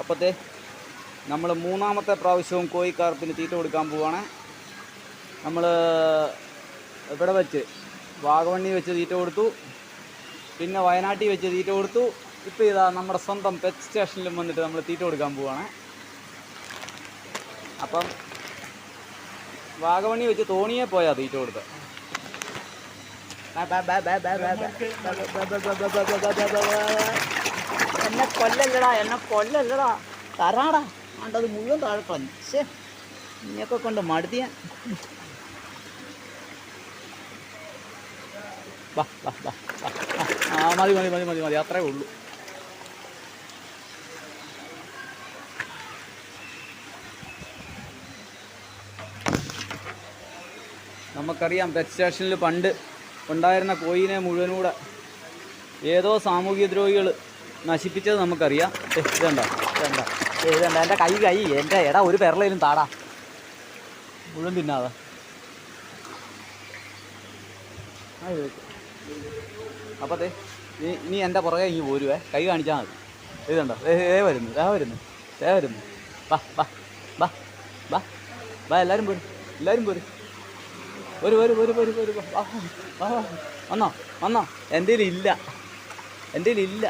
അപ്പോഴത്തെ നമ്മൾ മൂന്നാമത്തെ പ്രാവശ്യവും കോഴിക്കാർപ്പിന് തീറ്റ കൊടുക്കാൻ പോവുകയാണ്. നമ്മൾ ഇവിടെ വെച്ച് വാഗവണ്ണി വെച്ച് തീറ്റ കൊടുത്തു, പിന്നെ വയനാട്ടിൽ വെച്ച് തീറ്റ കൊടുത്തു. ഇപ്പോൾ ഇതാ നമ്മുടെ സ്വന്തം പെറ്റ് സ്റ്റേഷനിലും വന്നിട്ട് നമ്മൾ തീറ്റ കൊടുക്കാൻ പോവുകയാണ്. അപ്പം വാഗവണ്ണി വെച്ച് തോണിയെ പോയാൽ തീറ്റ കൊടുത്തത്. എന്നെ കൊല്ലല്ലടാ തരാടാ. ആണ്ടത് മുഴുവൻ താഴെ കളഞ്ഞു. ശേ, ഇനിയൊക്കെ കൊണ്ട് മടുത്തിയാൻ. വാ വാ വാ ആ മതി മതി മതി മതി മതി, അത്രേ ഉള്ളൂ. നമുക്കറിയാം പെറ്റ് സ്റ്റേഷനിൽ പണ്ട് ഉണ്ടായിരുന്ന കോഴിനെ മുഴുവനൂടെ ഏതോ സാമൂഹ്യ ദ്രോഹികൾ നശിപ്പിച്ചത് നമുക്കറിയാം. ഇതണ്ട ഇതണ്ട ഇതണ്ട എൻ്റെ കൈ എൻ്റെ എടാ ഒരു പെരളയിലും താടാ മുഴുവൻ തിന്നാതെ. അപ്പത്തേ നീ എൻ്റെ പുറകെ ഇങ്ങ് പോരുവേ, കൈ കാണിച്ചാൽ മതി. ഇതുണ്ടോ വരുന്നു വരുന്നു. വാ വാ വാ വാ വാ, എല്ലാവരും പോരും വന്നോ എൻ്റെ ഇല്ല